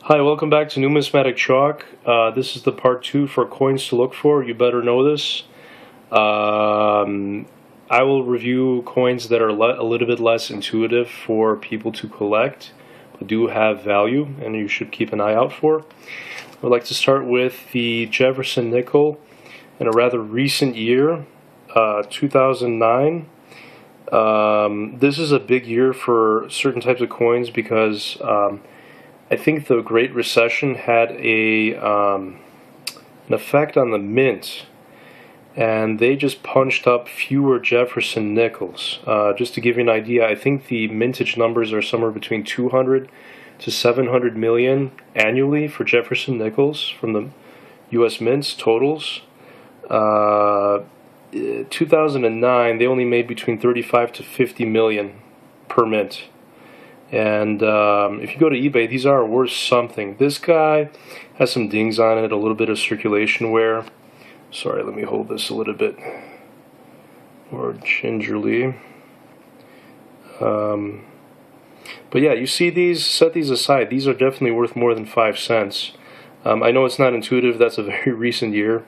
Hi, welcome back to Numismatic Chalk. This is the part 2 for coins to look for. You better know this. I will review coins that are a little bit less intuitive for people to collect, but do have value, and you should keep an eye out for. I would like to start with the Jefferson nickel in a rather recent year, 2009. This is a big year for certain types of coins because I think the Great Recession had an effect on the mint, and they just punched up fewer Jefferson nickels. Just to give you an idea, I think the mintage numbers are somewhere between 200 to 700 million annually for Jefferson nickels from the U.S. mints totals. 2009, they only made between 35 to 50 million per mint. And if you go to eBay, these are worth something. This guy has some dings on it, a little bit of circulation wear. Sorry, let me hold this a little bit more gingerly. But yeah, you see these, set these aside. These are definitely worth more than 5 cents. I know it's not intuitive, that's a very recent year.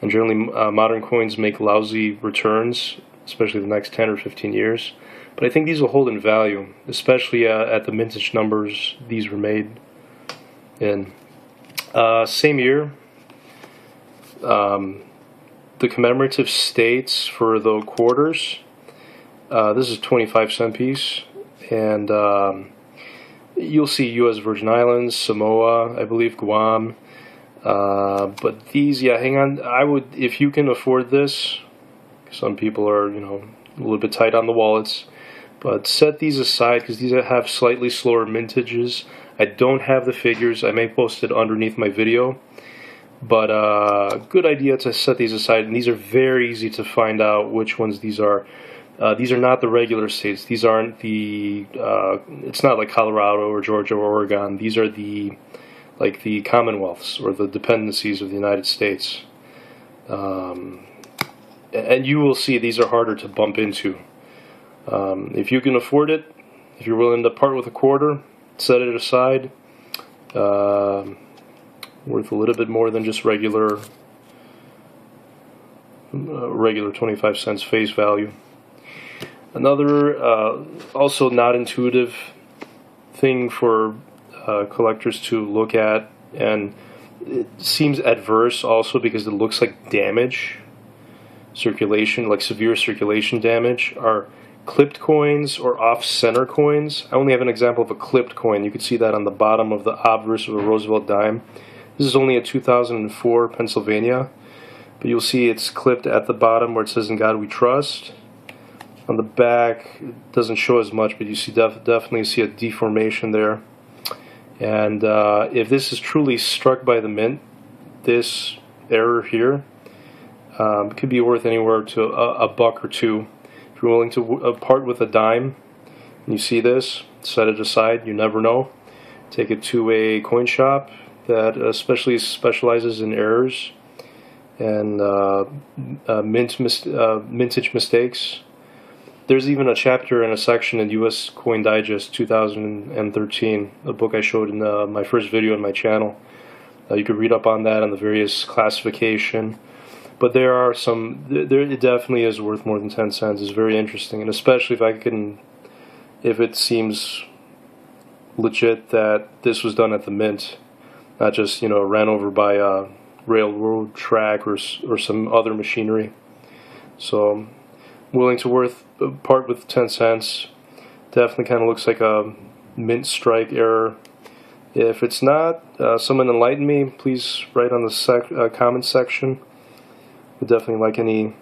And generally modern coins make lousy returns, especially the next 10 or 15 years. But I think these will hold in value, especially at the mintage numbers these were made in. Same year, the commemorative states for the quarters. This is a 25-cent piece, and you'll see U.S. Virgin Islands, Samoa, I believe Guam. But these, yeah, hang on. I would, if you can afford this. Some people are, a little bit tight on the wallets. But set these aside because these have slightly slower mintages. I don't have the figures. I may post it underneath my video. But good idea to set these aside. And these are very easy to find out which ones these are. These are not the regular states. These aren't the. It's not like Colorado or Georgia or Oregon. These are the Commonwealths or the dependencies of the United States. And you will see these are harder to bump into. If you can afford it, if you're willing to part with a quarter, set it aside. Worth a little bit more than just regular 25 cents face value. Another also not intuitive thing for collectors to look at, and it seems adverse also because it looks like damage, circulation, like severe circulation damage, are clipped coins or off-center coins. I only have an example of a clipped coin. You can see that on the bottom of the obverse of a Roosevelt dime. This is only a 2004 Pennsylvania, but you'll see it's clipped at the bottom where it says "In God We Trust." On the back, it doesn't show as much, but you see definitely see a deformation there. And if this is truly struck by the mint, this error here could be worth anywhere to a buck or two. If you're willing to part with a dime, and you see this, set it aside. You never know. Take it to a coin shop that especially specializes in errors and mintage mistakes. There's even a chapter and a section in U.S. Coin Digest 2013, a book I showed in my first video on my channel. You could read up on that, on the various classification. But there are some, it definitely is worth more than 10 cents. It's very interesting, and especially if it seems legit that this was done at the mint, not just, ran over by a railroad track or some other machinery. So, willing to part with 10 cents. Definitely kind of looks like a mint strike error. If it's not, someone enlighten me. Please write on the comment section. Would definitely like any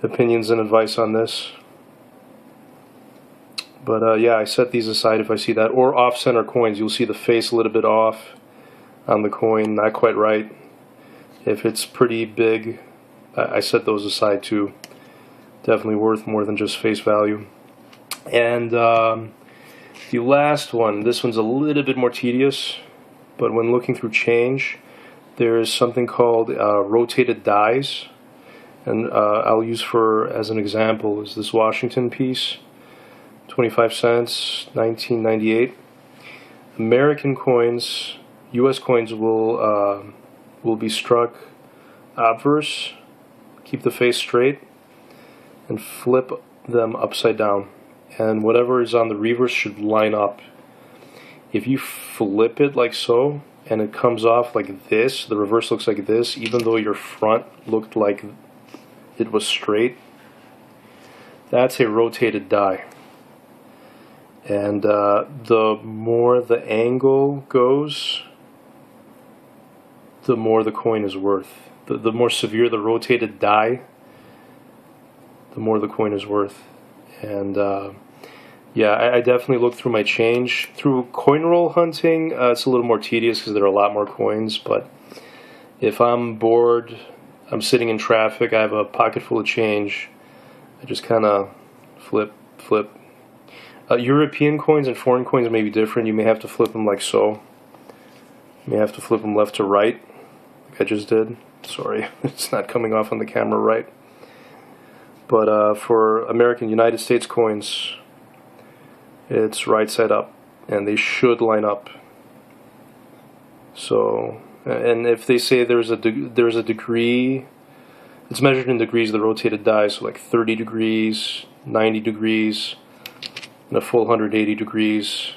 opinions and advice on this. But yeah, I set these aside if I see that. Or off-center coins, you'll see the face a little bit off on the coin, not quite right. If it's pretty big, I set those aside too. Definitely worth more than just face value. And the last one, this one's a little bit more tedious, but when looking through change, there is something called rotated dies, and I'll use as an example is this Washington piece, 25 cents, 1998. American coins, U.S. coins will be struck obverse. Keep the face straight and flip them upside down. And whatever is on the reverse should line up. If you flip it like so, and it comes off like this, the reverse looks like this, even though your front looked like it was straight, that's a rotated die. And the more the angle goes, the more the coin is worth. The more severe the rotated die, the more the coin is worth. And yeah, I definitely looked through my change. Through coin roll hunting, it's a little more tedious because there are a lot more coins, but if I'm bored, I'm sitting in traffic, I have a pocket full of change, I just kind of flip. European coins and foreign coins may be different. You may have to flip them like so. You may have to flip them left to right, like I just did. Sorry, it's not coming off on the camera right. But for American United States coins, it's right side up, and they should line up. So, and if they say there's a degree, it's measured in degrees of the rotated die, so like 30 degrees, 90 degrees, and a full 180 degrees.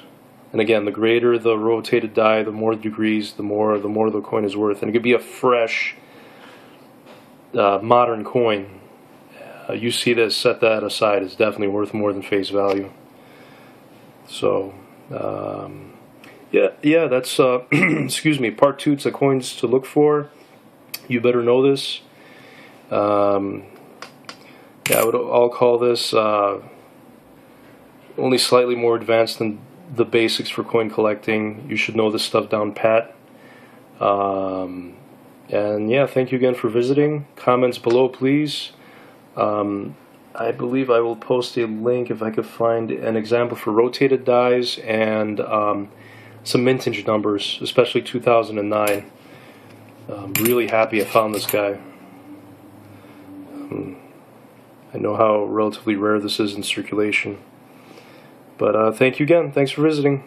And again, the greater the rotated die, the more degrees, the more the coin is worth. And it could be a fresh, modern coin. You see this, set that aside, it's definitely worth more than face value. So, yeah, that's, excuse me, part 2, it's the coins to look for. You better know this. Yeah, I'll call this only slightly more advanced than the basics for coin collecting. You should know this stuff down pat. And yeah, thank you again for visiting. Comments below, please. I believe I will post a link if I could find an example for rotated dies and some mintage numbers, especially 2009. I'm really happy I found this guy. I know how relatively rare this is in circulation. But thank you again. Thanks for visiting.